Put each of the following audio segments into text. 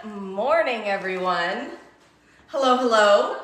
morning, everyone. Hello.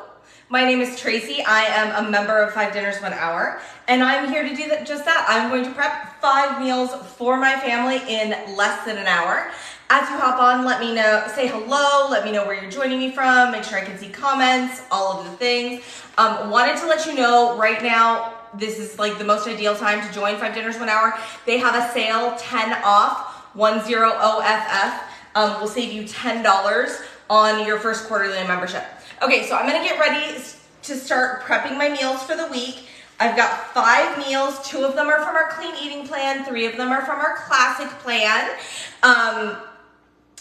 My name is Tracy. I am a member of 5 Dinners 1 Hour, and I'm here to do just that. I'm going to prep 5 meals for my family in less than an hour. As you hop on, let me know, say hello, let me know where you're joining me from, make sure I can see comments, all of the things. Wanted to let you know right now, this is like the most ideal time to join 5 Dinners 1 Hour. They have a sale, 10 off, 10 OFF. Will save you $10 on your first quarterly membership. Okay, so I'm gonna get ready to start prepping my meals for the week. I've got 5 meals. 2 of them are from our clean eating plan. 3 of them are from our classic plan,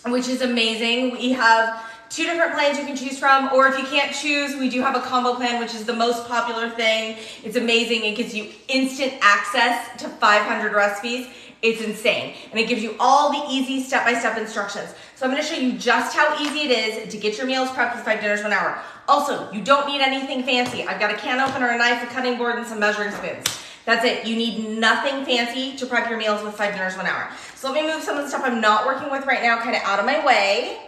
which is amazing. We have 2 different plans you can choose from, or if you can't choose, we do have a combo plan, which is the most popular thing. It's amazing. It gives you instant access to 500 recipes. It's insane. And it gives you all the easy step-by-step instructions. So I'm gonna show you just how easy it is to get your meals prepped with 5 Dinners 1 Hour. Also, you don't need anything fancy. I've got a can opener, a knife, a cutting board, and some measuring spoons. That's it. You need nothing fancy to prep your meals with 5 Dinners 1 Hour. So let me move some of the stuff I'm not working with right now kind of out of my way.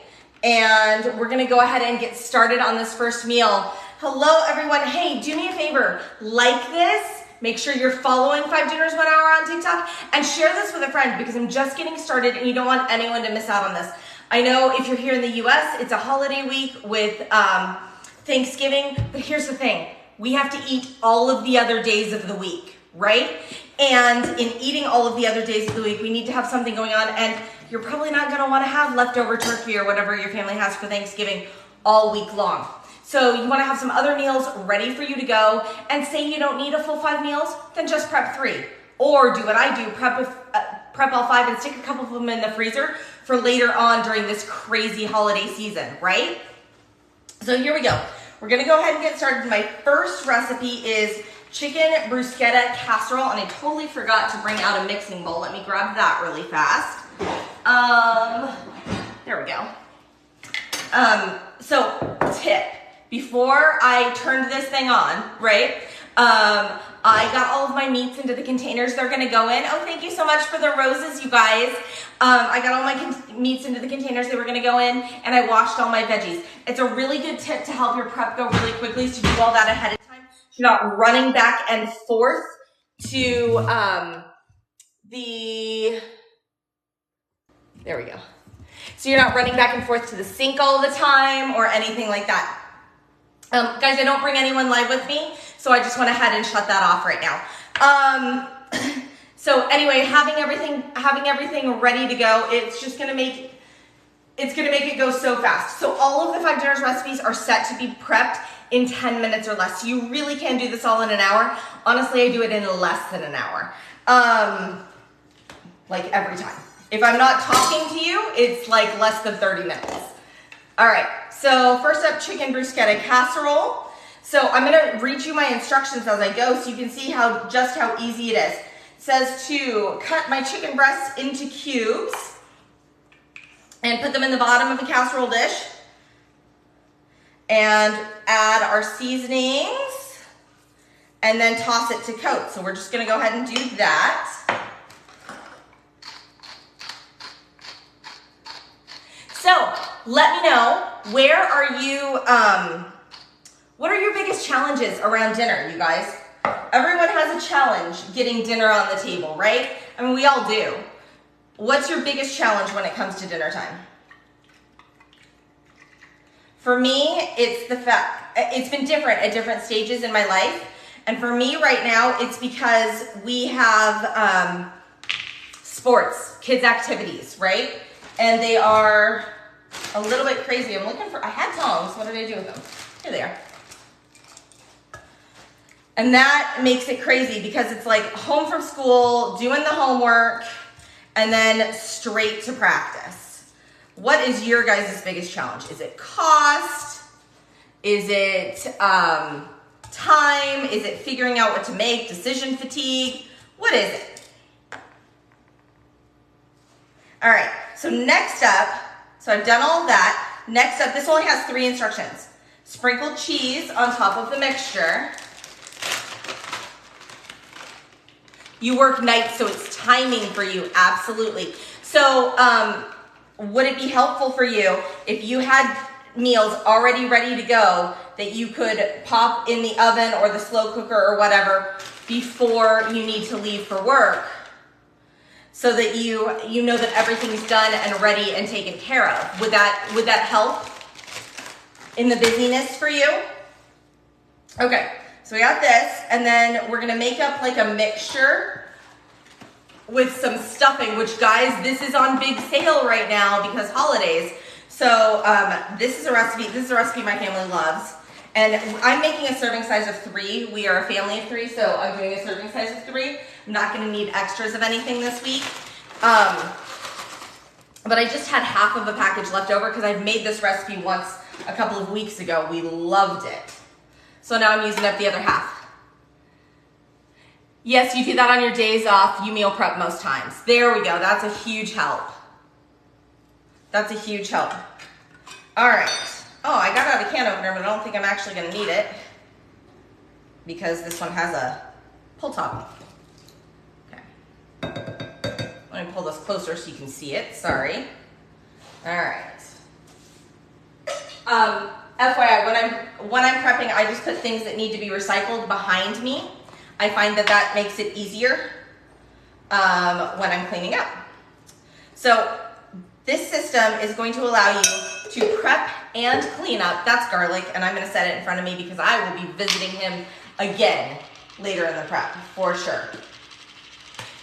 And we're gonna go ahead and get started on this first meal. Hello, everyone. Hey, do me a favor. Like this. Make sure you're following 5 Dinners 1 Hour on TikTok and share this with a friend because I'm just getting started and you don't want anyone to miss out on this. I know if you're here in the US, it's a holiday week with Thanksgiving, but here's the thing. We have to eat all of the other days of the week, right? And in eating all of the other days of the week, we need to have something going on, and you're probably not gonna wanna have leftover turkey or whatever your family has for Thanksgiving all week long. So you wanna have some other meals ready for you to go, and say you don't need a full 5 meals, then just prep 3. Or do what I do, prep all 5 and stick a couple of them in the freezer for later on during this crazy holiday season, right? So here we go. We're gonna go ahead and get started. My first recipe is chicken bruschetta casserole, and I totally forgot to bring out a mixing bowl. Let me grab that really fast. There we go. So tip. Before I turned this thing on, right, I got all of my meats into the containers they're gonna go in. Oh, thank you so much for the roses, you guys. I got all my meats into the containers they were gonna go in, and I washed all my veggies. It's a really good tip to help your prep go really quickly, is to do all that ahead of time. So you're not running back and forth to there we go. So you're not running back and forth to the sink all the time or anything like that. Guys, I don't bring anyone live with me, so I just went ahead and shut that off right now. So anyway, having everything ready to go, it's just gonna make it go so fast. So all of the 5 Dinners recipes are set to be prepped in 10 minutes or less. So you really can do this all in an hour. Honestly, I do it in less than an hour. Like every time. If I'm not talking to you, it's like less than 30 minutes. All right, so first up, chicken bruschetta casserole. So I'm gonna read you my instructions as I go so you can see just how easy it is. It says to cut my chicken breasts into cubes and put them in the bottom of a casserole dish and add our seasonings and then toss it to coat. So we're just gonna go ahead and do that. So let me know, where are you, what are your biggest challenges around dinner, you guys? Everyone has a challenge getting dinner on the table, right? I mean, we all do. What's your biggest challenge when it comes to dinner time? For me, it's the fact, it's been different at different stages in my life. And for me right now, it's because we have sports, kids' activities, right? And they are a little bit crazy. I had tongs. What did I do with them? Here they are. And that makes it crazy because it's like home from school, doing the homework, and then straight to practice. What is your guys' biggest challenge? Is it cost? Is it time? Is it figuring out what to make? Decision fatigue? What is it? All right, so next up, so I've done all of that. Next up, this only has 3 instructions. Sprinkled cheese on top of the mixture. You work nights, so it's timing for you, absolutely. So would it be helpful for you if you had meals already ready to go that you could pop in the oven or the slow cooker or whatever before you need to leave for work, so that you know that everything's done and ready and taken care of? Would that help in the busyness for you? Okay, so we got this, and then we're gonna make up like a mixture with some stuffing, which, guys, this is on big sale right now because holidays. So this is a recipe my family loves. And I'm making a serving size of 3. We are a family of 3, so I'm doing a serving size of 3. I'm not gonna need extras of anything this week. But I just had half of a package left over because I've made this recipe once a couple of weeks ago. We loved it. So now I'm using up the other half. Yes, you do that on your days off. You meal prep most times. There we go. That's a huge help. That's a huge help. All right. Oh, I got out a can opener, but I don't think I'm actually going to need it because this one has a pull top. Okay. Let me pull this closer so you can see it. Sorry. All right. FYI, when I'm prepping, I just put things that need to be recycled behind me. I find that makes it easier when I'm cleaning up. So this system is going to allow you to prep and clean up. That's garlic, and I'm going to set it in front of me because I will be visiting him again later in the prep for sure.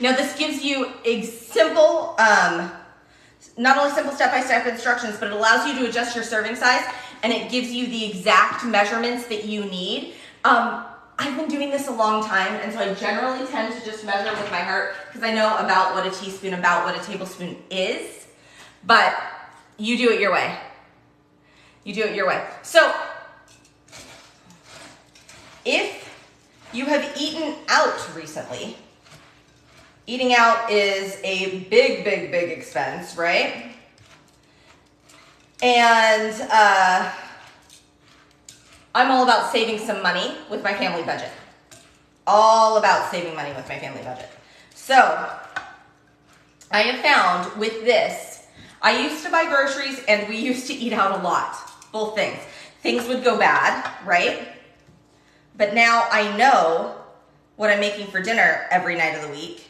Now this gives you a simple, not only simple step-by-step instructions, but it allows you to adjust your serving size, and it gives you the exact measurements that you need. I've been doing this a long time, and so I generally tend to just measure with my heart because I know about what a teaspoon, about what a tablespoon is, but you do it your way. You do it your way. So if you have eaten out recently, eating out is a big, big, big expense, right? And I'm all about saving some money with my family budget. All about saving money with my family budget. So I have found with this, I used to buy groceries and we used to eat out a lot. Both things. Things would go bad, right? But now I know what I'm making for dinner every night of the week.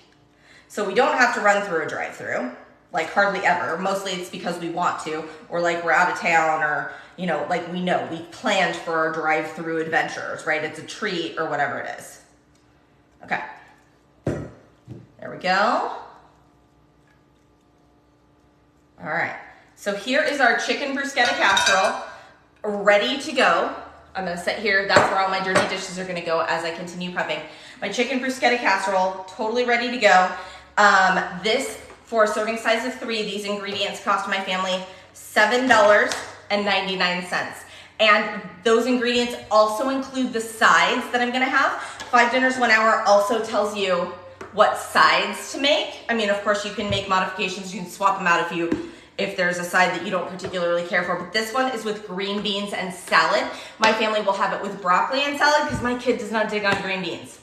So we don't have to run through a drive-through, like hardly ever. Mostly it's because we want to, or like we're out of town, or, you know, like we know we've planned for our drive-through adventures, right? It's a treat or whatever it is. Okay. There we go. All right. So here is our chicken bruschetta casserole ready to go. I'm going to sit here. That's where all my dirty dishes are going to go as I continue prepping. My chicken bruschetta casserole, totally ready to go. This, for a serving size of 3, these ingredients cost my family $7.99. And those ingredients also include the sides that I'm going to have. 5 Dinners 1 Hour also tells you what sides to make. I mean, of course, you can make modifications. You can swap them out if there's a side that you don't particularly care for. But this one is with green beans and salad. My family will have it with broccoli and salad because my kid does not dig on green beans.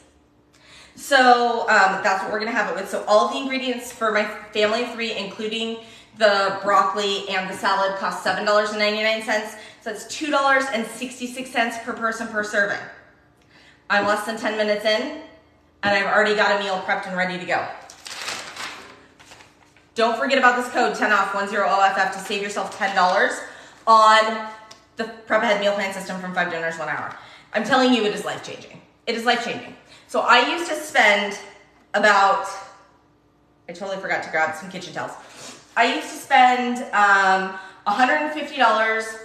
So that's what we're gonna have it with. So all of the ingredients for my family of 3, including the broccoli and the salad, cost $7.99. So it's $2.66 per person per serving. I'm less than 10 minutes in, and I've already got a meal prepped and ready to go. Don't forget about this code 10OFF10OFF to save yourself $10 on the Prep Ahead meal plan system from 5 Dinners 1 Hour. I'm telling you, it is life-changing. It is life-changing. So I used to spend about, I totally forgot to grab some kitchen towels. I used to spend $150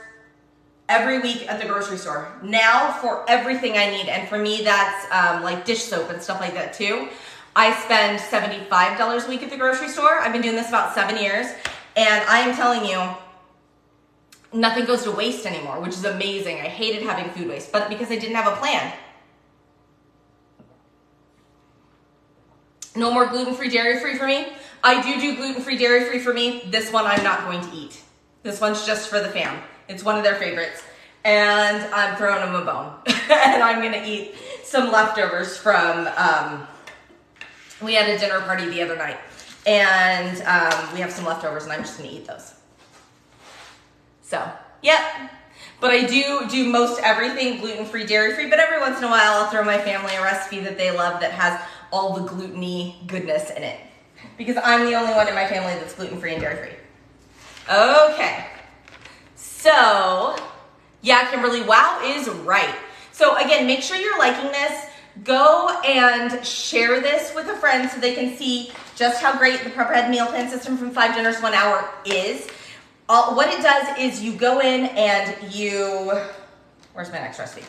every week at the grocery store. Now for everything I need, and for me that's like dish soap and stuff like that too, I spend $75 a week at the grocery store. I've been doing this about 7 years, and I am telling you, nothing goes to waste anymore, which is amazing. I hated having food waste, but because I didn't have a plan. No more gluten-free, dairy-free for me. I do gluten-free, dairy-free for me. This one I'm not going to eat. This one's just for the fam. It's one of their favorites. And I'm throwing them a bone. And I'm gonna eat some leftovers from, we had a dinner party the other night. And we have some leftovers and I'm just gonna eat those. Yep. But I do most everything gluten-free, dairy-free, but every once in a while I'll throw my family a recipe that they love that has all the gluten-y goodness in it. Because I'm the only one in my family that's gluten-free and dairy-free. Okay. So, yeah, Kimberly, wow is right. So again, make sure you're liking this. Go and share this with a friend so they can see just how great the Prep Ahead meal plan system from 5 Dinners 1 Hour is. What it does is you go in and where's my next recipe?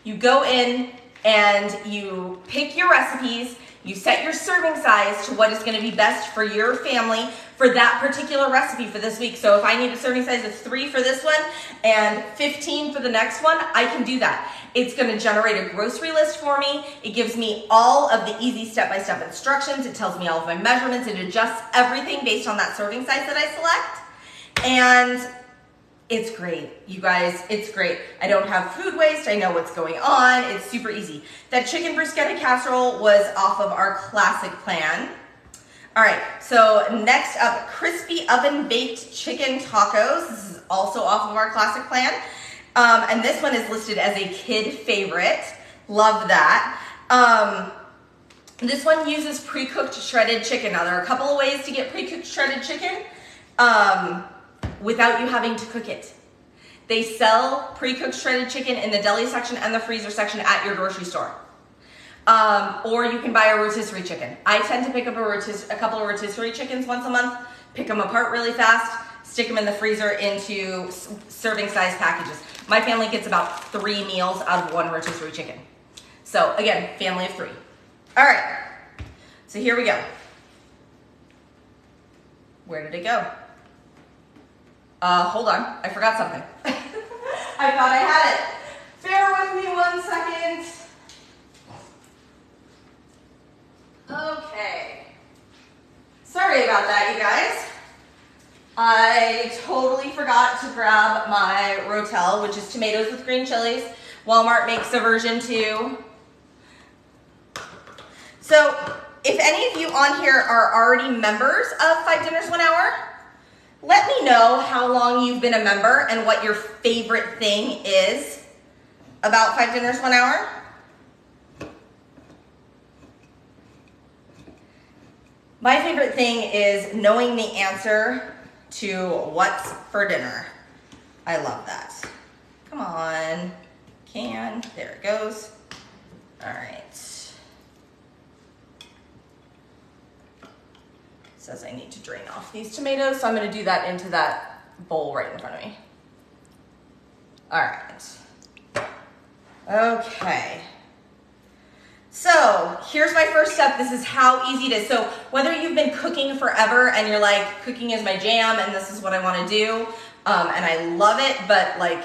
You go in and you pick your recipes, you set your serving size to what is gonna be best for your family for that particular recipe for this week. So if I need a serving size of 3 for this one and 15 for the next one, I can do that. It's gonna generate a grocery list for me. It gives me all of the easy step-by-step instructions. It tells me all of my measurements. It adjusts everything based on that serving size that I select. And it's great, you guys, it's great. I don't have food waste, I know what's going on, it's super easy. That chicken bruschetta casserole was off of our classic plan. All right, so next up, crispy oven baked chicken tacos. This is also off of our classic plan. And this one is listed as a kid favorite, love that. This one uses pre-cooked shredded chicken. Now there are a couple of ways to get pre-cooked shredded chicken. Without you having to cook it. They sell pre-cooked shredded chicken in the deli section and the freezer section at your grocery store. Or you can buy a rotisserie chicken. I tend to pick up a couple of rotisserie chickens once a month, pick them apart really fast, stick them in the freezer into serving size packages. My family gets about 3 meals out of 1 rotisserie chicken. So again, family of 3. All right, so here we go. Where did it go? Hold on, I forgot something. I thought I had it. Bear with me 1 second. Okay. Sorry about that, you guys. I totally forgot to grab my Rotel, which is tomatoes with green chilies. Walmart makes a version too. So, if any of you on here are already members of 5 Dinners 1 Hour, let me know how long you've been a member and what your favorite thing is about 5 Dinners 1 Hour. My favorite thing is knowing the answer to what's for dinner. I love that. Come on, there it goes. All right. Says I need to drain off these tomatoes, so I'm gonna do that into that bowl right in front of me. All right. Okay. So here's my first step. This is how easy it is. So whether you've been cooking forever and you're like, cooking is my jam and this is what I wanna do, and I love it, but like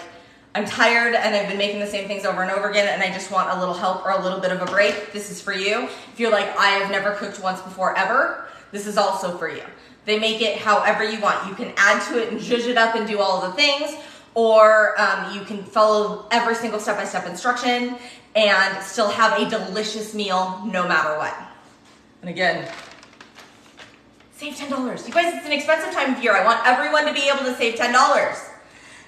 I'm tired and I've been making the same things over and over again and I just want a little help or a little bit of a break, this is for you. If you're like, I have never cooked once before ever, this is also for you. They make it however you want. You can add to it and zhuzh it up and do all the things, or you can follow every single step-by-step instruction and still have a delicious meal no matter what. And again, save $10. You guys, it's an expensive time of year. I want everyone to be able to save $10.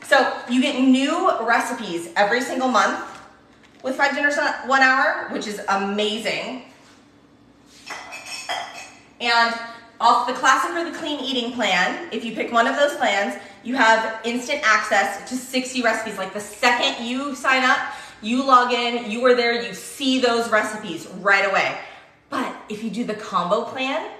So you get new recipes every single month with 5 Dinners 1 Hour, which is amazing. And off the classic or the clean eating plan, if you pick one of those plans, you have instant access to 60 recipes. Like the second you sign up, you log in, you are there, you see those recipes right away. But if you do the combo plan,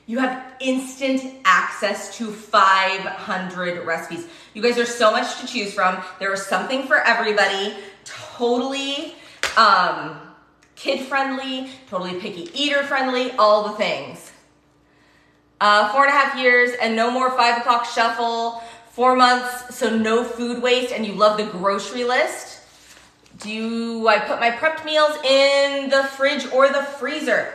you have instant access to 500 recipes. You guys, there's so much to choose from. There is something for everybody. Totally kid-friendly, totally picky eater-friendly, all the things. 4.5 years and no more 5 o'clock shuffle, 4 months, so no food waste, and you love the grocery list. Do I put my prepped meals in the fridge or the freezer?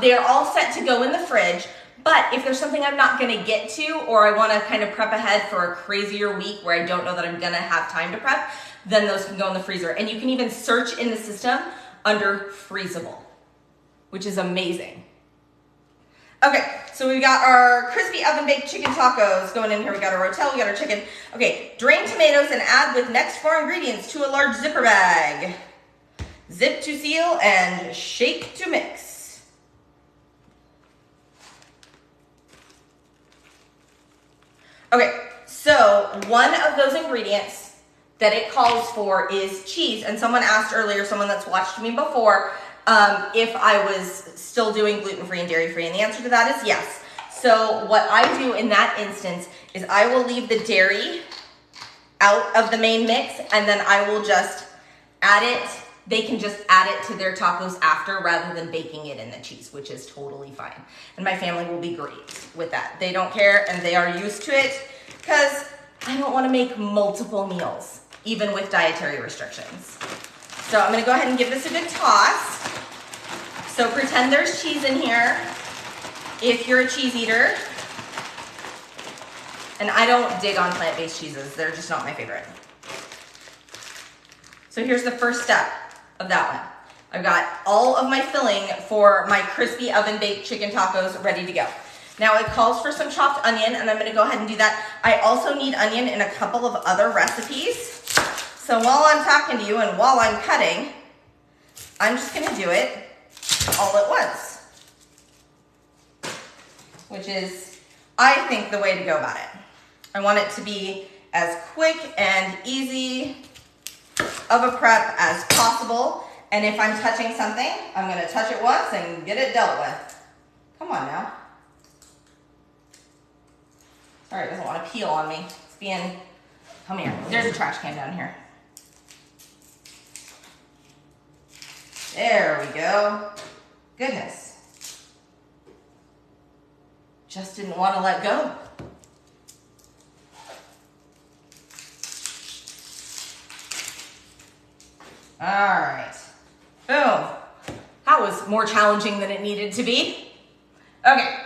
They are all set to go in the fridge, but if there's something I'm not gonna get to, or I wanna kind of prep ahead for a crazier week where I don't know that I'm gonna have time to prep, then those can go in the freezer. And you can even search in the system under freezable, which is amazing. Okay, so we got our crispy oven baked chicken tacos going in here. We got our rotel, we got our chicken. Okay, drain tomatoes and add with next 4 ingredients to a large zipper bag. Zip to seal and shake to mix. Okay, so one of those ingredients that it calls for is cheese. And someone asked earlier, someone that's watched me before, if I was still doing gluten-free and dairy-free, and the answer to that is yes. So what I do in that instance is I will leave the dairy out of the main mix, and then I will just add it. They can just add it to their tacos after rather than baking it in the cheese, which is totally fine. And my family will be great with that. They don't care, and they are used to it because I don't want to make multiple meals, even with dietary restrictions. So I'm gonna go ahead and give this a good toss. So pretend there's cheese in here if you're a cheese eater. And I don't dig on plant-based cheeses. They're just not my favorite. So here's the first step of that one. I've got all of my filling for my crispy oven-baked chicken tacos ready to go. Now it calls for some chopped onion, and I'm gonna go ahead and do that. I also need onion in a couple of other recipes. So while I'm talking to you and while I'm cutting, I'm just gonna do it all at once, which is, I think, the way to go about it. I want it to be as quick and easy of a prep as possible. And if I'm touching something, I'm gonna touch it once and get it dealt with. Come on now. Sorry, it doesn't want to peel on me. It's being, come here. There's a trash can down here. There we go. Goodness. Just didn't want to let go. All right. Boom. That was more challenging than it needed to be. Okay.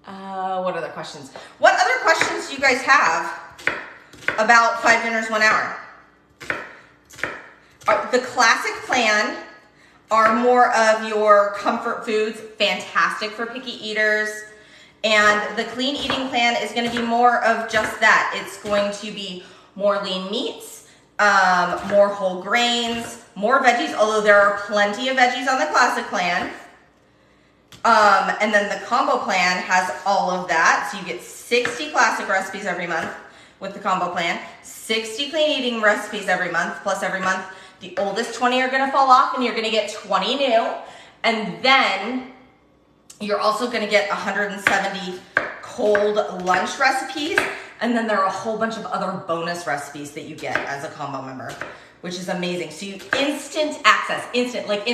What other questions? What other questions do you guys have about 5 dinners, 1 hour? The classic plan are more of your comfort foods, fantastic for picky eaters. And the clean eating plan is going to be more of just that. It's going to be more lean meats, more whole grains, more veggies, although there are plenty of veggies on the classic plan. And then the combo plan has all of that. So you get 60 classic recipes every month with the combo plan, 60 clean eating recipes every month, plus every month the oldest 20 are gonna fall off and you're gonna get 20 new. And then you're also gonna get 170 cold lunch recipes. And then there are a whole bunch of other bonus recipes that you get as a combo member, which is amazing. So you instant access, instant, like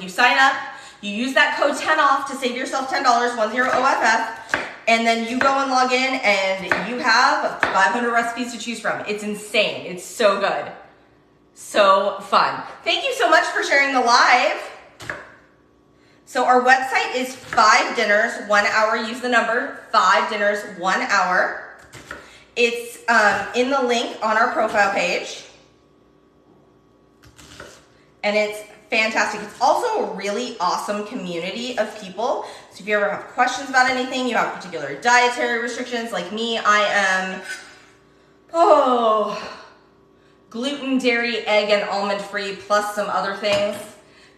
you sign up, you use that code 10OFF to save yourself $10, 10OFF, and then you go and log in and you have 500 recipes to choose from. It's insane. It's so good. So fun. Thank you so much for sharing the live. So our website is 5 dinners, 1 hour. Use the number 5 dinners, 1 hour. It's in the link on our profile page. And it's fantastic. It's also a really awesome community of people. So if you ever have questions about anything, you have particular dietary restrictions like me, I am, gluten, dairy, egg, and almond free, plus some other things.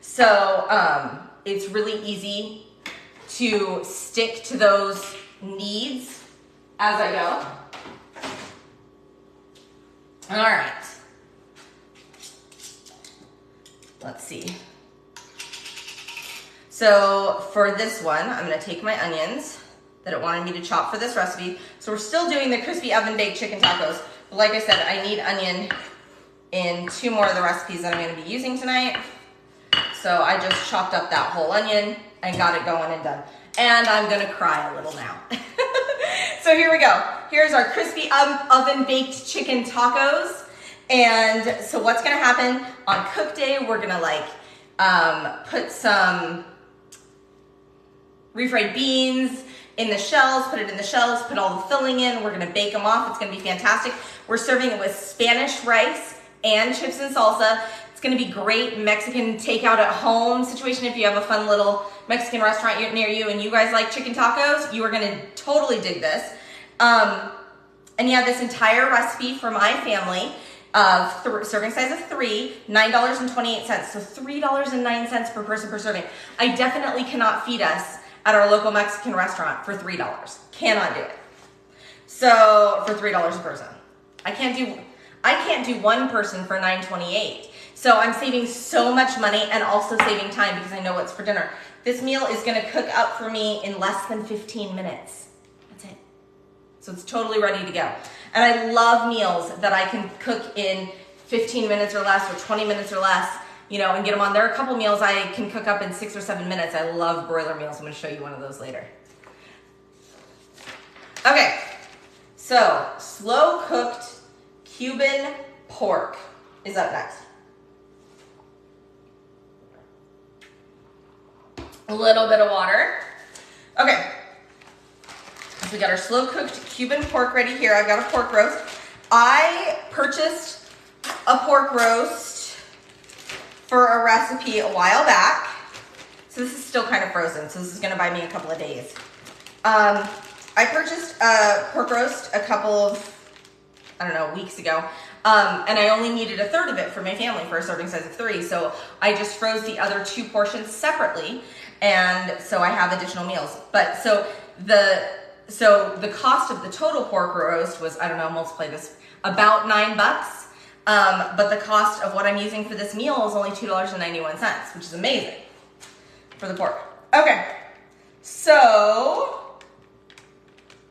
So it's really easy to stick to those needs as I go. All right. Let's see. So for this one, I'm gonna take my onions that it wanted me to chop for this recipe. So we're still doing the crispy oven baked chicken tacos. But like I said, I need onion in 2 more of the recipes that I'm gonna be using tonight. So I just chopped up that whole onion and got it going and done. And I'm gonna cry a little now. So here we go. Here's our crispy oven baked chicken tacos. And so what's gonna happen on cook day, we're gonna put some refried beans in the shells, put it in the shells, put all the filling in. We're gonna bake them off. It's gonna be fantastic. We're serving it with Spanish rice and chips and salsa. It's It's gonna be great Mexican takeout at home situation if you have a fun little Mexican restaurant near you and you guys like chicken tacos, you are gonna totally dig this. And yeah, this entire recipe for my family of serving size of 3, $9.28, so $3.09 per person per serving. I definitely cannot feed us at our local Mexican restaurant for $3. Cannot do it. So for $3 a person. I can't do one person for $9.28. So I'm saving so much money and also saving time because I know what's for dinner. This meal is gonna cook up for me in less than 15 minutes. That's it. So it's totally ready to go. And I love meals that I can cook in 15 minutes or less or 20 minutes or less, you know, and get them on. There are a couple meals I can cook up in 6 or 7 minutes. I love broiler meals. I'm gonna show you one of those later. Okay, so slow cooked Cuban pork is up next. A little bit of water. Okay, so we got our slow cooked Cuban pork ready here. I've got a pork roast. I purchased a pork roast for a recipe a while back. So this is still kind of frozen, so this is gonna buy me a couple of days. I purchased a pork roast a couple of, I don't know, weeks ago. And I only needed a third of it for my family for a serving size of 3. So I just froze the other 2 portions separately. And so I have additional meals. But so the cost of the total pork roast was, I don't know, multiply this, about $9. But the cost of what I'm using for this meal is only $2.91, which is amazing for the pork. Okay, so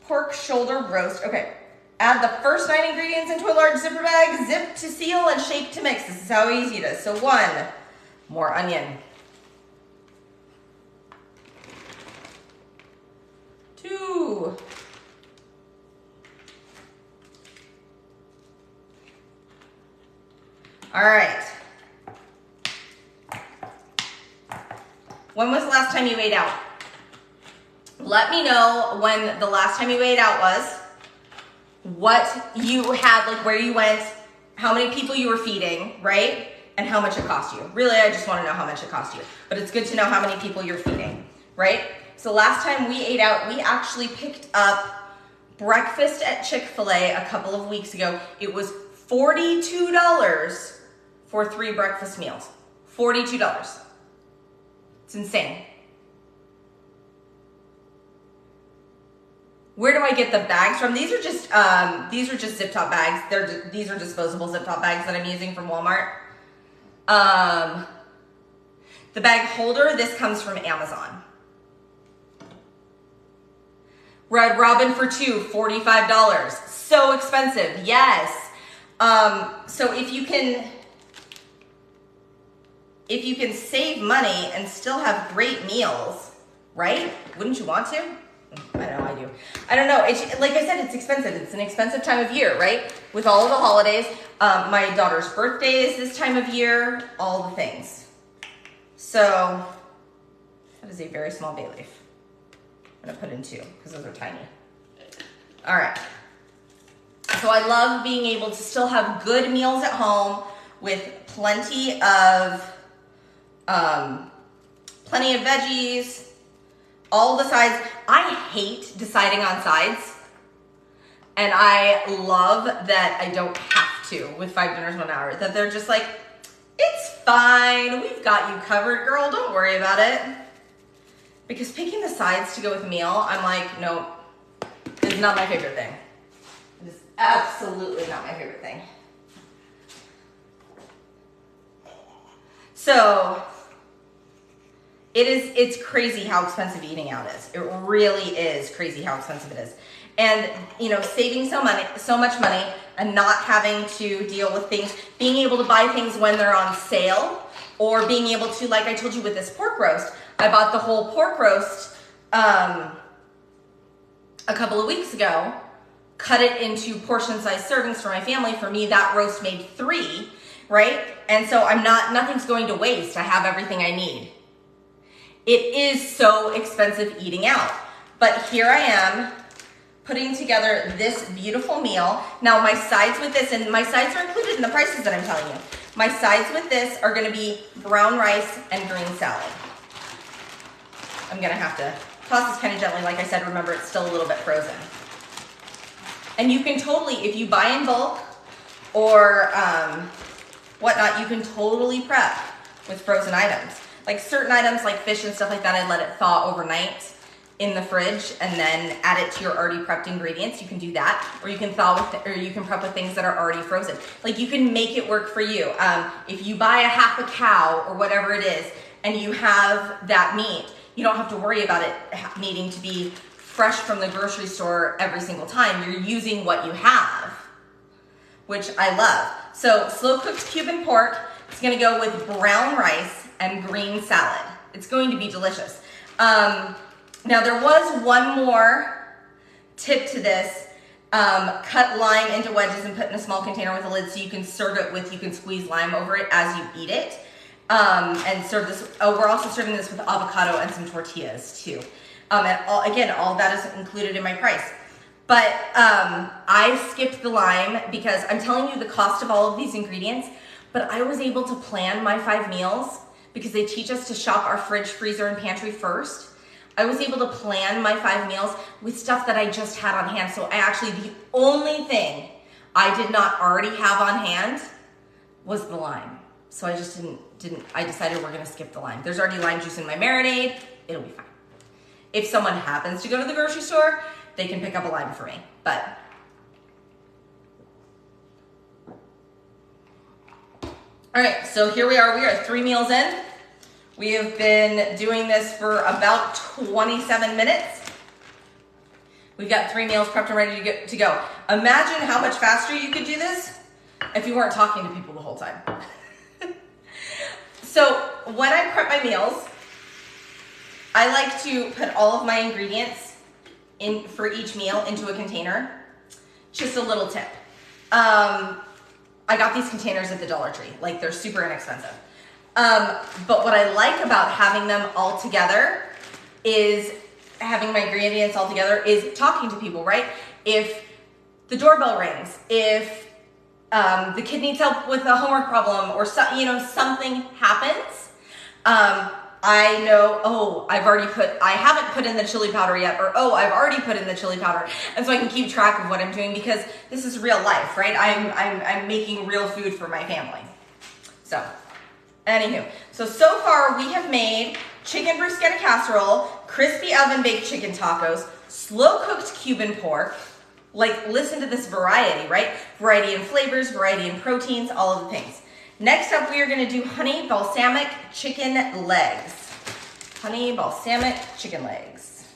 pork shoulder roast. Okay, add the first 9 ingredients into a large zipper bag, zip to seal and shape to mix. This is how easy it is. So 1, more onion. 2, all right. When was the last time you ate out? Let me know when the last time you ate out was, what you had, like where you went, how many people you were feeding, right? And how much it cost you. Really, I just want to know how much it cost you. But it's good to know how many people you're feeding, right? So last time we ate out, we actually picked up breakfast at Chick-fil-A a couple of weeks ago. It was $42 for 3 breakfast meals. $42. It's insane. Where do I get the bags from? These are just zip top bags. These are disposable zip top bags that I'm using from Walmart. The bag holder, this comes from Amazon. Red Robin for 2, $45. So expensive, yes. So if you can save money and still have great meals, right? Wouldn't you want to? I know I do. I don't know. It's, like I said, it's expensive. It's an expensive time of year, right? With all of the holidays. My daughter's birthday is this time of year. All the things. So that is a very small bay leaf. I'm gonna put in 2 because those are tiny. All right. So I love being able to still have good meals at home with plenty of veggies, all the sides. I hate deciding on sides, and I love that I don't have to with 5 dinners 1 hour, that they're just like, it's fine, we've got you covered, girl, don't worry about it. Because picking the sides to go with a meal, I'm like, nope, it's not my favorite thing. It is absolutely not my favorite thing. So it's crazy how expensive eating out is. It really is crazy how expensive it is. And, you know, saving so much money and not having to deal with things, being able to buy things when they're on sale, or being able to, like I told you with this pork roast, I bought the whole pork roast a couple of weeks ago, cut it into portion-sized servings for my family. For me, that roast made 3, right? And so nothing's going to waste. I have everything I need. It is so expensive eating out. But here I am putting together this beautiful meal. Now my sides with this, and my sides are included in the prices that I'm telling you. My sides with this are gonna be brown rice and green salad. I'm gonna have to toss this kind of gently. Like I said, remember it's still a little bit frozen. And you can totally, if you buy in bulk or whatnot, you can totally prep with frozen items. Like certain items like fish and stuff like that, I let it thaw overnight in the fridge and then add it to your already prepped ingredients. You can do that, or you can thaw with, or you can prep with things that are already frozen. Like you can make it work for you. If you buy a half a cow or whatever it is, and you have that meat, you don't have to worry about it needing to be fresh from the grocery store every single time. You're using what you have, which I love. So slow cooked Cuban pork. It's gonna go with brown rice and green salad. It's going to be delicious. Now there was one more tip to this. Cut lime into wedges and put in a small container with a lid so you can serve it with, you can squeeze lime over it as you eat it. And serve this, we're also serving this with avocado and some tortillas too. And all that is included in my price. But I skipped the lime because I'm telling you the cost of all of these ingredients, but I was able to plan my 5 meals because they teach us to shop our fridge, freezer, and pantry first. I was able to plan my 5 meals with stuff that I just had on hand. So I actually, the only thing I did not already have on hand was the lime. So I just I decided we're gonna skip the lime. There's already lime juice in my marinade, it'll be fine. If someone happens to go to the grocery store, they can pick up a lime for me, but. All right, so here we are 3 meals in. We have been doing this for about 27 minutes. We've got 3 meals prepped and ready to go. Imagine how much faster you could do this if you weren't talking to people the whole time. So when I prep my meals, I like to put all of my ingredients in for each meal into a container. Just a little tip. I got these containers at the Dollar Tree. Like they're super inexpensive. But what I like about having them all together is having my ingredients all together is talking to people, right? If the doorbell rings, if the kid needs help with a homework problem or something happens, I know, oh, I haven't put in the chili powder yet, or oh, I've already put in the chili powder. And so I can keep track of what I'm doing because this is real life, right? I'm making real food for my family. So, anywho, so far we have made chicken bruschetta casserole, crispy oven baked chicken tacos, slow cooked Cuban pork. Like, listen to this variety, right? Variety in flavors, variety in proteins, all of the things. Next up, we are gonna do honey balsamic chicken legs. Honey balsamic chicken legs.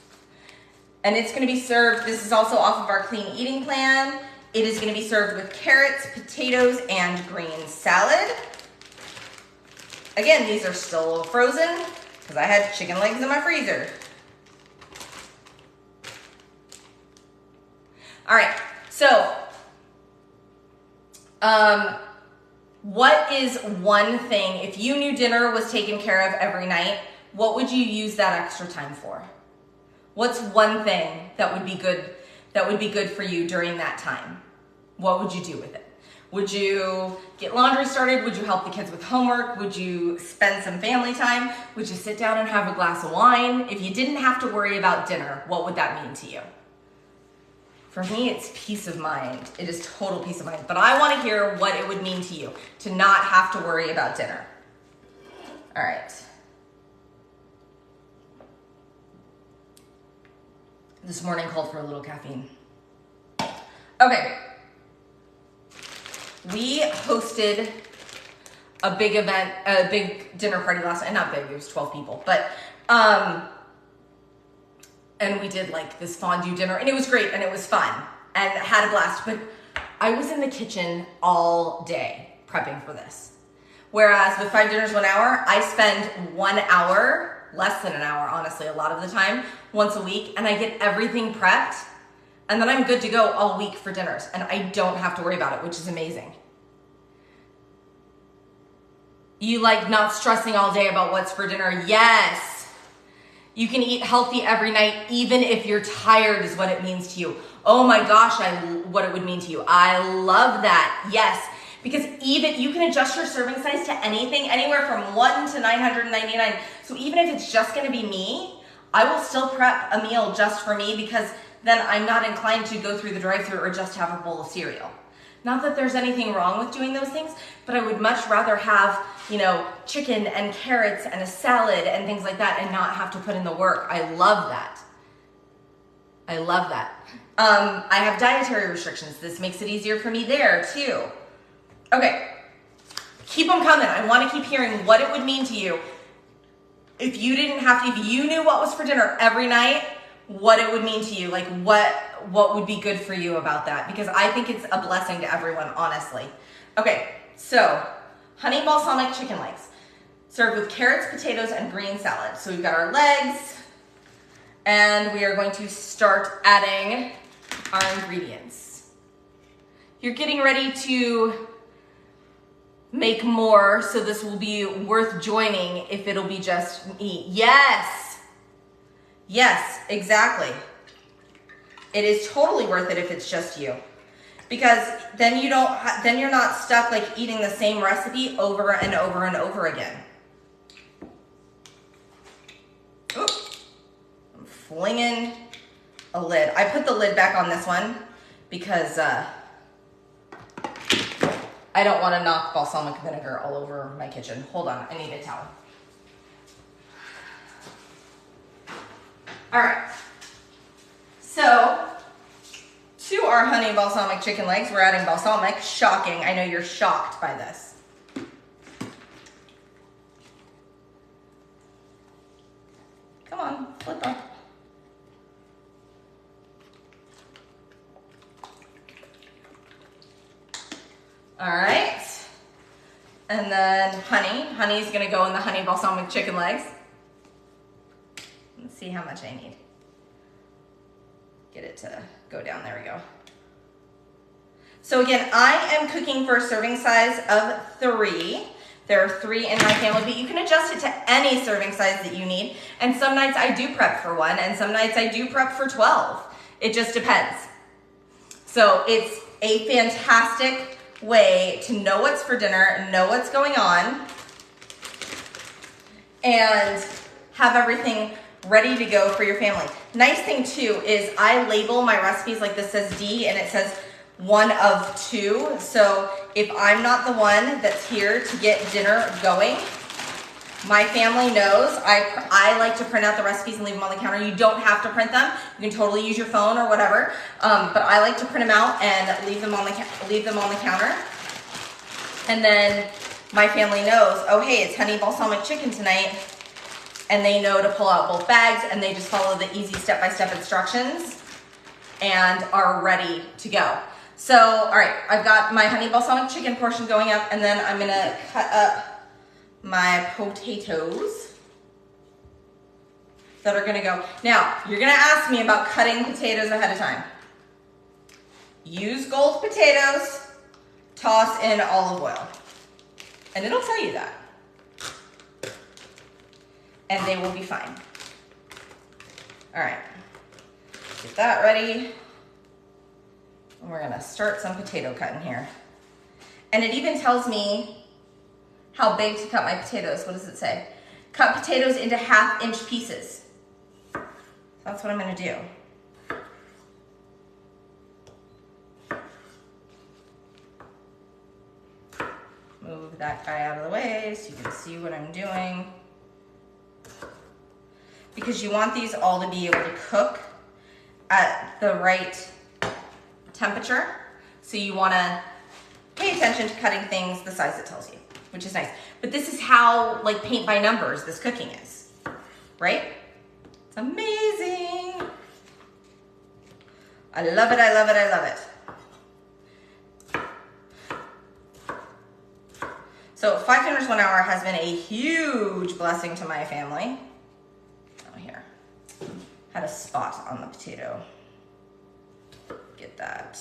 And it's gonna be served, this is also off of our clean eating plan. It is gonna be served with carrots, potatoes, and green salad. Again, these are still a little frozen because I had chicken legs in my freezer. All right, so what is one thing, if you knew dinner was taken care of every night, what would you use that extra time for? What's one thing that would be good for you during that time? What would you do with it? Would you get laundry started? Would you help the kids with homework? Would you spend some family time? Would you sit down and have a glass of wine? If you didn't have to worry about dinner, what would that mean to you? For me, it's peace of mind. It is total peace of mind. But I want to hear what it would mean to you to not have to worry about dinner. All right. This morning called for a little caffeine. Okay. We hosted a big event, a big dinner party last night. Not big, it was 12 people. But, and we did like this fondue dinner and it was great and it was fun and had a blast. But I was in the kitchen all day prepping for this. Whereas with 5 dinners, 1 hour, I spend 1 hour, less than an hour, honestly, a lot of the time, once a week, and I get everything prepped. And then I'm good to go all week for dinners. And I don't have to worry about it, which is amazing. You like not stressing all day about what's for dinner? Yes. You can eat healthy every night, even if you're tired is what it means to you. Oh my gosh, what it would mean to you. I love that. Yes. Because even you can adjust your serving size to anything, anywhere from 1 to 999. So even if it's just gonna be me, I will still prep a meal just for me, because then I'm not inclined to go through the drive-thru or just have a bowl of cereal. Not that there's anything wrong with doing those things, but I would much rather have, you know, chicken and carrots and a salad and things like that and not have to put in the work. I love that. I love that. I have dietary restrictions. This makes it easier for me there too. Okay, keep them coming. I want to keep hearing what it would mean to you if you didn't have to, if you knew what was for dinner every night, what it would mean to you, like what would be good for you about that, because I think it's a blessing to everyone, honestly. Okay, so honey balsamic chicken legs, served with carrots, potatoes, and green salad. So we've got our legs, and we are going to start adding our ingredients. You're getting ready to make more, so this will be worth joining if it'll be just me. Yes, yes, exactly. It is totally worth it if it's just you, because then then you're not stuck like eating the same recipe over and over and over again. Oop. I'm flinging a lid. I put the lid back on this one because I don't want to knock balsamic vinegar all over my kitchen. Hold on, I need a towel. All right, so to our honey balsamic chicken legs, we're adding balsamic. Shocking, I know you're shocked by this. Come on, flip up. All right, and then honey. Honey is gonna go in the honey balsamic chicken legs. Let's see how much I need. Get it to go down, there we go. So again, I am cooking for a serving size of 3. There are 3 in my family, but you can adjust it to any serving size that you need. And some nights I do prep for 1, and some nights I do prep for 12. It just depends. So it's a fantastic way to know what's for dinner, know what's going on, and have everything ready to go for your family. Nice thing too is I label my recipes, like this says D and it says 1 of 2. So if I'm not the one that's here to get dinner going, my family knows. I like to print out the recipes and leave them on the counter. You don't have to print them. You can totally use your phone or whatever. But I like to print them out and leave them on the counter. And then my family knows, oh hey, it's honey balsamic chicken tonight. And they know to pull out both bags, and they just follow the easy step-by-step instructions and are ready to go. So, all right, I've got my honey balsamic chicken portion going up, and then I'm gonna cut up my potatoes that are gonna go. Now, you're gonna ask me about cutting potatoes ahead of time. Use gold potatoes, toss in olive oil, and it'll tell you that. And they will be fine. All right, get that ready. And we're gonna start some potato cutting here. And it even tells me how big to cut my potatoes. What does it say? Cut potatoes into 1/2-inch pieces. That's what I'm gonna do. Move that guy out of the way so you can see what I'm doing. Because you want these all to be able to cook at the right temperature. So you wanna pay attention to cutting things the size it tells you, which is nice. But this is how like paint by numbers this cooking is, right? It's amazing. I love it, I love it, I love it. So 5 dinners 1 hour has been a huge blessing to my family. Oh, here, had a spot on the potato. Get that,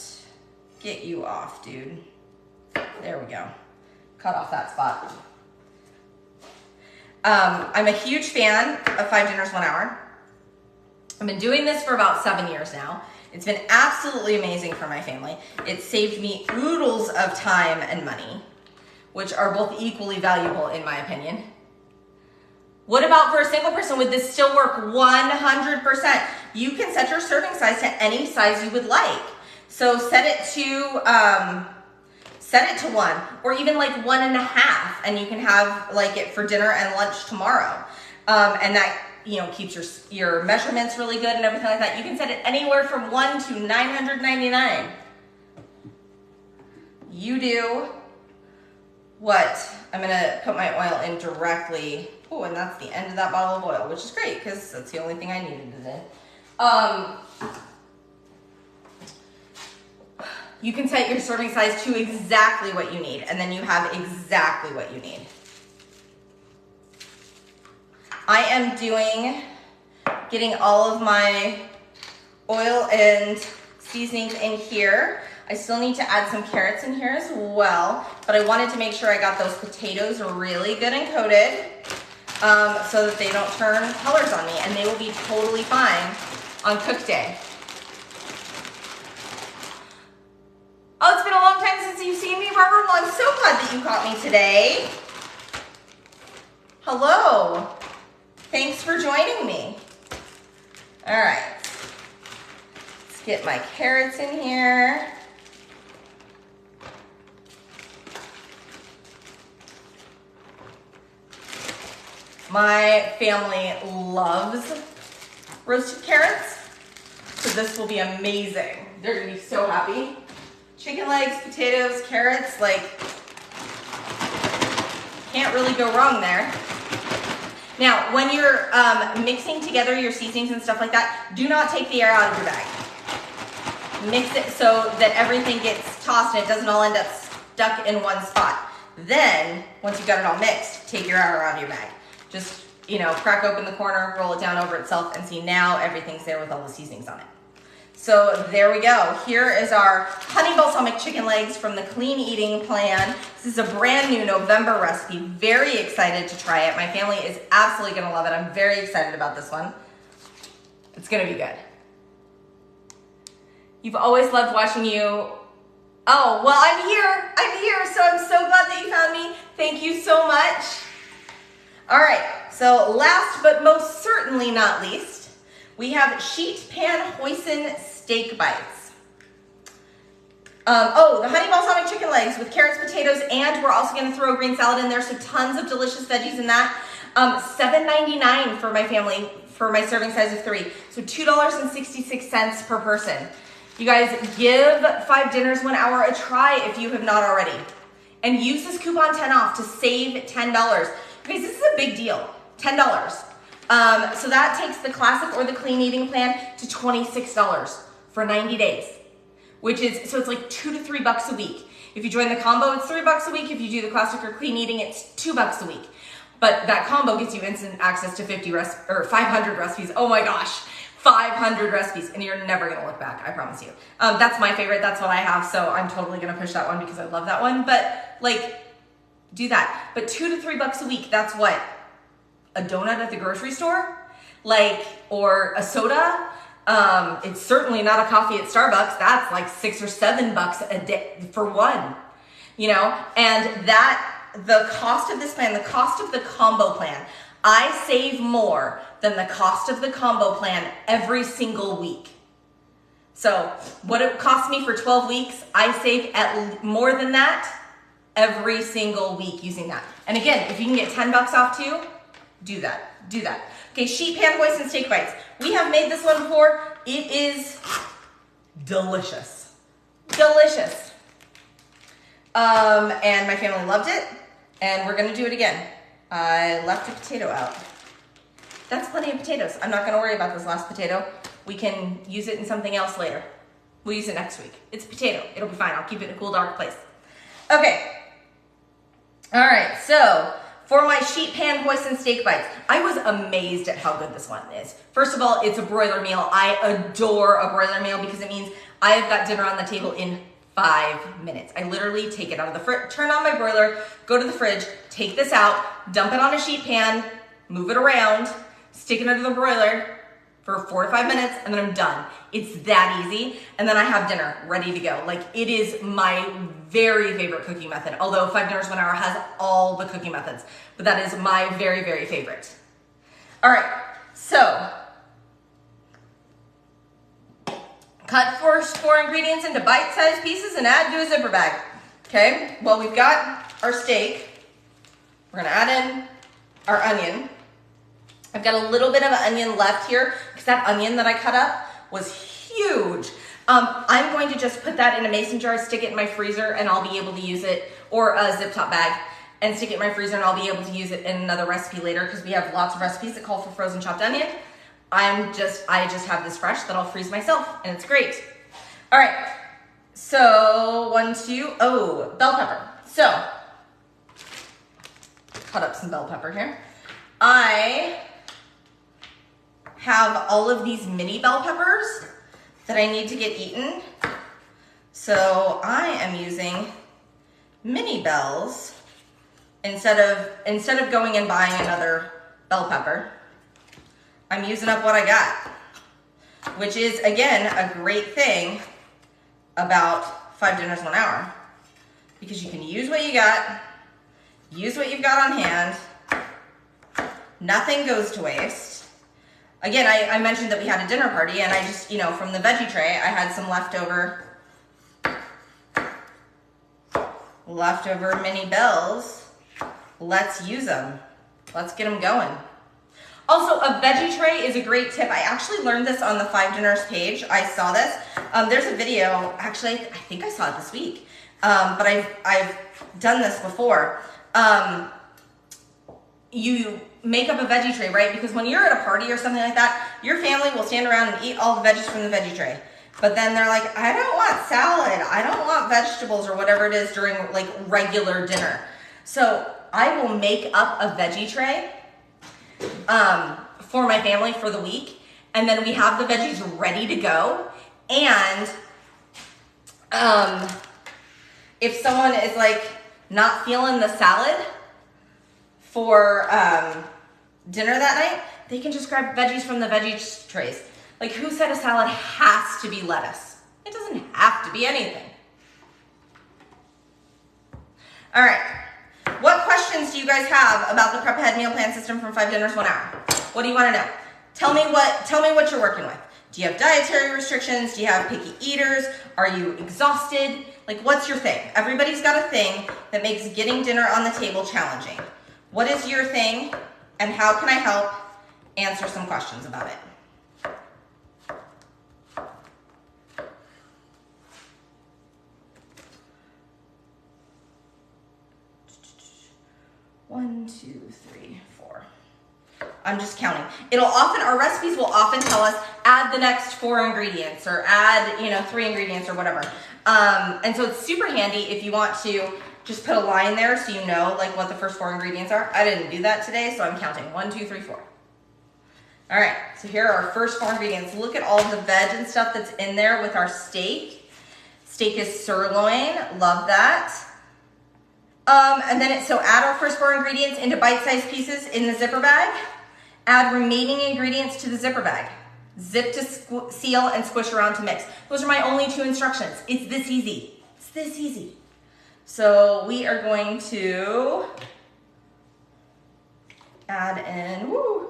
get you off, dude. There we go, cut off that spot. I'm a huge fan of 5 dinners 1 hour. I've been doing this for about 7 years now, It's been absolutely amazing for my family. It saved me oodles of time and money, which are both equally valuable in my opinion. What about for a single person? Would this still work? 100%. You can set your serving size to any size you would like. So set it to 1, or even like 1.5, and you can have like it for dinner and lunch tomorrow. And that, you know, keeps your measurements really good and everything like that. You can set it anywhere from $1 to $999. You do what? I'm gonna put my oil in directly. Oh, and that's the end of that bottle of oil, which is great because that's the only thing I needed today. You can set your serving size to exactly what you need, and then you have exactly what you need. I am getting all of my oil and seasonings in here. I still need to add some carrots in here as well, but I wanted to make sure I got those potatoes really good and coated so that they don't turn colors on me, and they will be totally fine on cook day. Oh, it's been a long time since you've seen me, Barbara. Well, I'm so glad that you caught me today. Hello. Thanks for joining me. All right. Let's get my carrots in here. My family loves roasted carrots, so this will be amazing. They're gonna be so happy. Chicken legs, potatoes, carrots, like, can't really go wrong there. Now, when you're mixing together your seasonings and stuff like that, do not take the air out of your bag. Mix it so that everything gets tossed and it doesn't all end up stuck in one spot. Then, once you've got it all mixed, take your air out of your bag. Just, you know, crack open the corner, roll it down over itself, and see now everything's there with all the seasonings on it. So there we go. Here is our honey balsamic chicken legs from the Clean Eating Plan. This is a brand new November recipe. Very excited to try it. My family is absolutely gonna love it. I'm very excited about this one. It's gonna be good. You've always loved watching you. Oh, well, I'm here, so I'm so glad that you found me. Thank you so much. All right, so last but most certainly not least, we have sheet pan hoisin steak bites. The honey balsamic chicken legs with carrots, potatoes, and we're also gonna throw a green salad in there, so tons of delicious veggies in that. $7.99 for my family, for my serving size of 3. So $2.66 per person. You guys, give 5 Dinners 1 Hour a try if you have not already. And use this coupon 10 off to save $10. Guys, this is a big deal, $10. So that takes the classic or the clean eating plan to $26 for 90 days, which is, so it's like $2 to $3 a week. If you join the combo, it's $3 a week. If you do the classic or clean eating, it's $2 a week. But that combo gets you instant access to 500 recipes. Oh my gosh, 500 recipes, and you're never gonna look back, I promise you. That's my favorite, that's what I have, so I'm totally gonna push that one because I love that one, but like, do that. But $2 to $3 a week, that's what? A donut at the grocery store? Like, or a soda? It's certainly not a coffee at Starbucks. That's like $6 or $7 a day for one, you know? And the cost of this plan, the cost of the combo plan, I save more than the cost of the combo plan every single week. So what it costs me for 12 weeks, I save more than that every single week using that. And again, if you can get $10 off too, do that. Okay, sheet pan hoisin steak bites. We have made this one before. It is delicious. Delicious. And my family loved it, and we're gonna do it again. I left a potato out. That's plenty of potatoes. I'm not gonna worry about this last potato. We can use it in something else later. We'll use it next week. It's a potato, it'll be fine. I'll keep it in a cool, dark place. Okay. All right, so for my sheet pan hoisin steak bites, I was amazed at how good this one is. First of all, it's a broiler meal. I adore a broiler meal because it means I have got dinner on the table in 5 minutes. I literally take it out of the fridge, turn on my broiler, go to the fridge, take this out, dump it on a sheet pan, move it around, stick it under the broiler, for 4 to 5 minutes, and then I'm done. It's that easy. And then I have dinner ready to go. Like, it is my very favorite cooking method. Although 5 Dinners 1 Hour has all the cooking methods, but that is my very, very favorite. All right, so cut four ingredients into bite-sized pieces and add to a zipper bag. Okay, well, we've got our steak. We're gonna add in our onion. I've got a little bit of an onion left here because that onion that I cut up was huge. I'm going to just put that in a mason jar, stick it in my freezer, and I'll be able to use it, or a zip top bag, and stick it in my freezer, and I'll be able to use it in another recipe later because we have lots of recipes that call for frozen chopped onion. I just have this fresh that I'll freeze myself, and it's great. All right, so bell pepper. So, cut up some bell pepper here. I have all of these mini bell peppers that I need to get eaten. So I am using mini bells instead of going and buying another bell pepper. I'm using up what I got, which is, again, a great thing about 5 Dinners 1 Hour, because you can use what you got, use what you've got on hand. Nothing goes to waste. Again, I mentioned that we had a dinner party, and I just, from the veggie tray, I had some leftover mini bells. Let's use them. Let's get them going. Also, a veggie tray is a great tip. I actually learned this on the 5 Dinners page. I saw this. There's a video, actually, I think I saw it this week, but I've done this before. You make up a veggie tray, right? Because when you're at a party or something like that, your family will stand around and eat all the veggies from the veggie tray. But then they're like, I don't want salad. I don't want vegetables or whatever it is during like regular dinner. So I will make up a veggie tray for my family for the week. And then we have the veggies ready to go. And if someone is like not feeling the salad for dinner that night, they can just grab veggies from the veggie trays. Like, who said a salad has to be lettuce? It doesn't have to be anything. All right, what questions do you guys have about the Prep Ahead meal plan system from 5 Dinners 1 Hour? What do you want to know? Tell me what you're working with. Do you have dietary restrictions? Do you have picky eaters? Are you exhausted? Like, what's your thing? Everybody's got a thing that makes getting dinner on the table challenging. What is your thing, and how can I help answer some questions about it? One, two, three, four. I'm just counting. Our recipes will often tell us, add the next 4 ingredients, or add, 3 ingredients or whatever. And so it's super handy if you want to just put a line there so you know like what the first 4 ingredients are. I didn't do that today, so I'm counting. 1, 2, 3, 4. All right, so here are our first 4 ingredients. Look at all the veg and stuff that's in there with our steak. Steak is sirloin, love that. And then so add our first 4 ingredients into bite-sized pieces in the zipper bag. Add remaining ingredients to the zipper bag. Zip to seal and squish around to mix. Those are my only 2 instructions. It's this easy. It's this easy. So we are going to add in, we're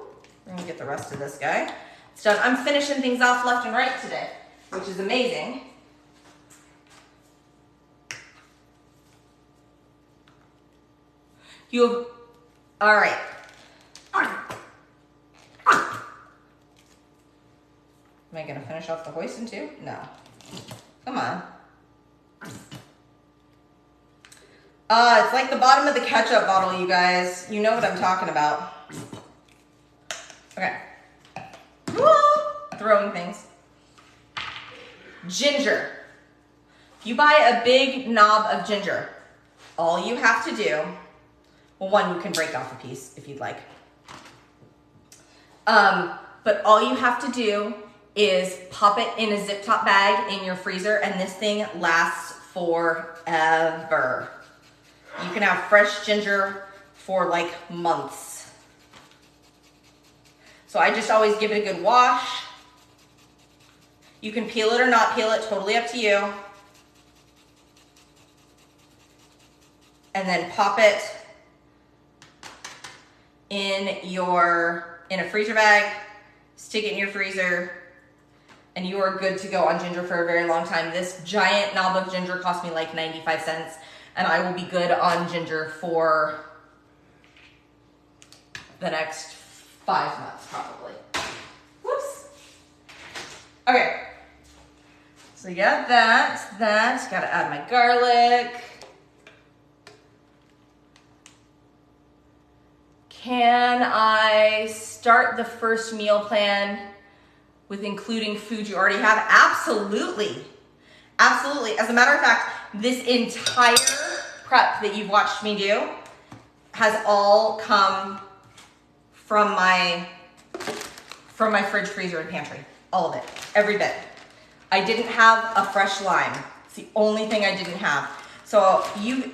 gonna get the rest of this guy. It's done. I'm finishing things off left and right today, which is amazing. All right. Am I gonna finish off the hoisin too? No. Come on. It's like the bottom of the ketchup bottle, you guys. You know what I'm talking about. Okay. Woo! Throwing things. Ginger. If you buy a big knob of ginger, all you have to do, well, one, you can break off a piece if you'd like. But all you have to do is pop it in a zip top bag in your freezer, and this thing lasts forever. You can have fresh ginger for like months. So I just always give it a good wash. You can peel it or not peel it, totally up to you. And then pop it in a freezer bag, stick it in your freezer, and you are good to go on ginger for a very long time. This giant knob of ginger cost me like 95 cents, and I will be good on ginger for the next 5 months probably. Whoops. Okay. So you got that. Gotta add my garlic. Can I start the first meal plan with including food you already have? Absolutely. Absolutely. As a matter of fact, this entire prep that you've watched me do has all come from my fridge, freezer, and pantry. All of it. Every bit. I didn't have a fresh lime. It's the only thing I didn't have. So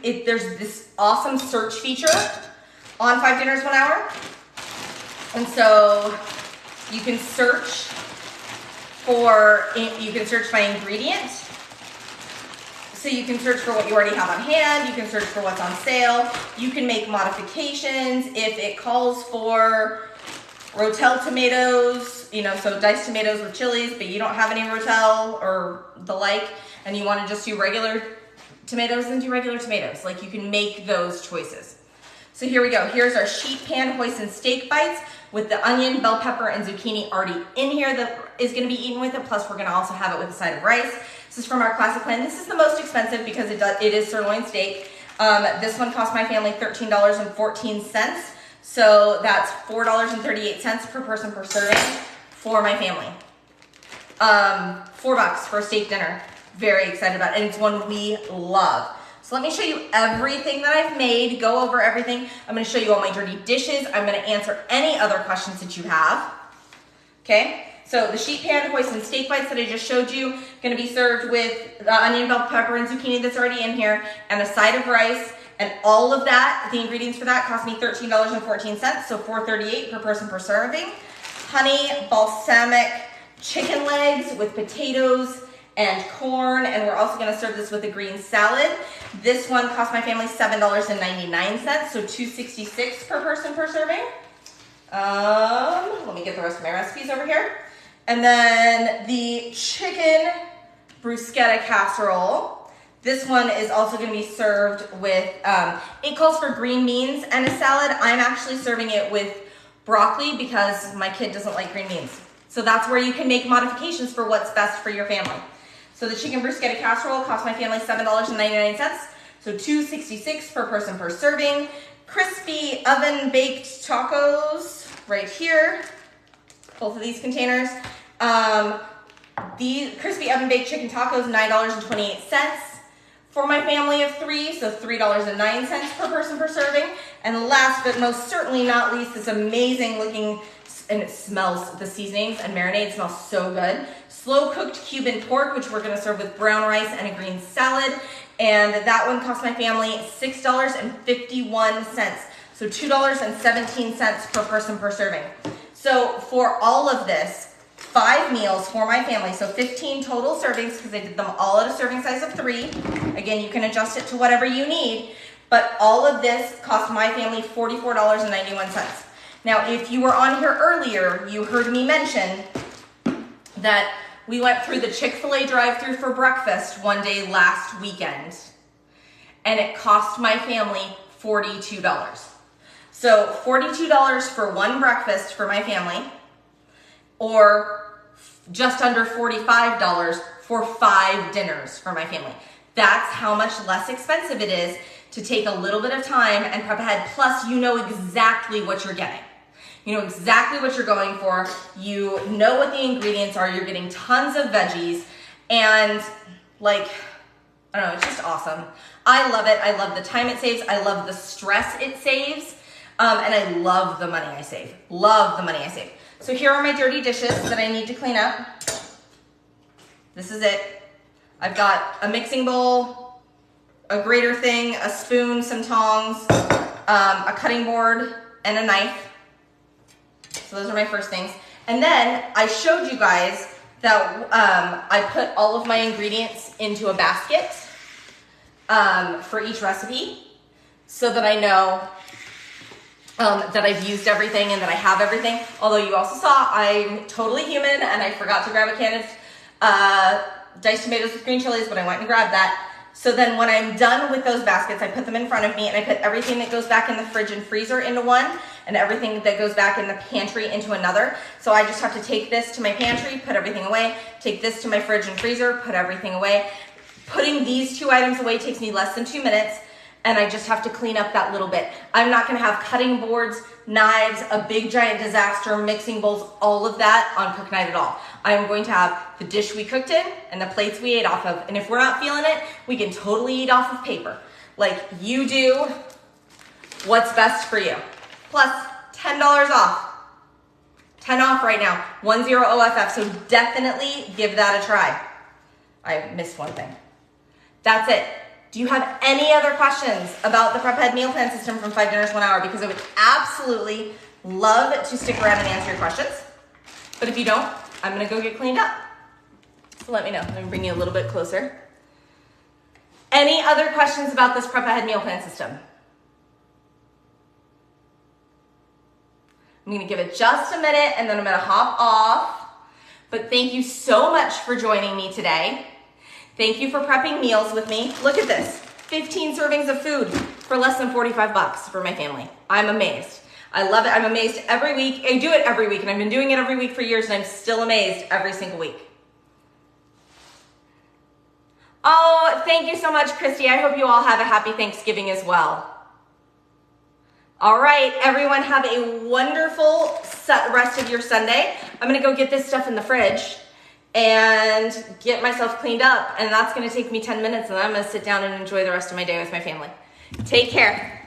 there's this awesome search feature on 5 Dinners 1 Hour. And so you can search by ingredient. So you can search for what you already have on hand. You can search for what's on sale. You can make modifications if it calls for Rotel tomatoes, so diced tomatoes with chilies, but you don't have any Rotel or the like, and you want to just do regular tomatoes, then do regular tomatoes. Like, you can make those choices. So here we go. Here's our sheet pan hoisin steak bites with the onion, bell pepper, and zucchini already in here that is going to be eaten with it. Plus, we're going to also have it with a side of rice. This is from our classic plan. This is the most expensive because it is sirloin steak. This one cost my family $13.14. So that's $4.38 per person per serving for my family. $4 for a steak dinner. Very excited about it. And it's one we love. So let me show you everything that I've made, go over everything. I'm gonna show you all my dirty dishes. I'm gonna answer any other questions that you have. Okay, so the sheet pan hoisin steak bites that I just showed you, gonna be served with the onion, bell pepper, and zucchini that's already in here, and a side of rice, and all of that, the ingredients for that cost me $13.14, so $4.38 per person per serving. Honey balsamic chicken legs with potatoes and corn, and we're also going to serve this with a green salad. This one cost my family $7.99, so $2.66 per person per serving. Let me get the rest of my recipes over here. And then the chicken bruschetta casserole. This one is also going to be served with, it calls for green beans and a salad. I'm actually serving it with broccoli because my kid doesn't like green beans. So that's where you can make modifications for what's best for your family. So the chicken bruschetta casserole cost my family $7.99, so $2.66 per person per serving. Crispy oven baked tacos right here, both of these containers. The crispy oven baked chicken tacos, $9.28 for my family of 3, so $3.09 per person per serving. And last but most certainly not least, this amazing looking, and it smells, the seasonings and marinade smells so good. Slow cooked Cuban pork, which we're gonna serve with brown rice and a green salad. And that one cost my family $6.51. So $2.17 per person per serving. So for all of this, 5 meals for my family, so 15 total servings because I did them all at a serving size of 3. Again, you can adjust it to whatever you need, but all of this cost my family $44.91. Now, if you were on here earlier, you heard me mention that we went through the Chick-fil-A drive-thru for breakfast one day last weekend, and it cost my family $42. So $42 for one breakfast for my family, or just under $45 for 5 dinners for my family. That's how much less expensive it is to take a little bit of time and prep ahead. Plus, you know exactly what you're getting. You know exactly what you're going for. You know what the ingredients are. You're getting tons of veggies. And like, I don't know, it's just awesome. I love it. I love the time it saves. I love the stress it saves. And I love the money I save. Love the money I save. So here are my dirty dishes that I need to clean up. This is it. I've got a mixing bowl, a grater thing, a spoon, some tongs, a cutting board, and a knife. So those are my first things. And then I showed you guys that I put all of my ingredients into a basket for each recipe so that I know that I've used everything and that I have everything. Although you also saw I'm totally human and I forgot to grab a can of diced tomatoes with green chilies, but I went and grabbed that. So then when I'm done with those baskets, I put them in front of me and I put everything that goes back in the fridge and freezer into one and everything that goes back in the pantry into another. So I just have to take this to my pantry, put everything away, take this to my fridge and freezer, put everything away. Putting these 2 items away takes me less than 2 minutes, and I just have to clean up that little bit. I'm not gonna have cutting boards, knives, a big giant disaster, mixing bowls, all of that on cook night at all. I am going to have the dish we cooked in and the plates we ate off of, and if we're not feeling it, we can totally eat off of paper. Like, you do what's best for you. Plus, $10 off. 10 off right now, 10 OFF, so definitely give that a try. I missed one thing. That's it. Do you have any other questions about the Prep Ahead meal plan system from 5 Dinners 1 Hour? Because I would absolutely love to stick around and answer your questions. But if you don't, I'm gonna go get cleaned up. So let me know. Let me bring you a little bit closer. Any other questions about this Prep Ahead meal plan system? I'm gonna give it just a minute and then I'm gonna hop off. But thank you so much for joining me today. Thank you for prepping meals with me. Look at this, 15 servings of food for less than 45 bucks for my family. I'm amazed. I love it. I'm amazed every week. I do it every week and I've been doing it every week for years and I'm still amazed every single week. Oh, thank you so much, Christy. I hope you all have a happy Thanksgiving as well. All right, everyone, have a wonderful rest of your Sunday. I'm gonna go get this stuff in the fridge and get myself cleaned up, and that's gonna take me 10 minutes, and then I'm gonna sit down and enjoy the rest of my day with my family. Take care.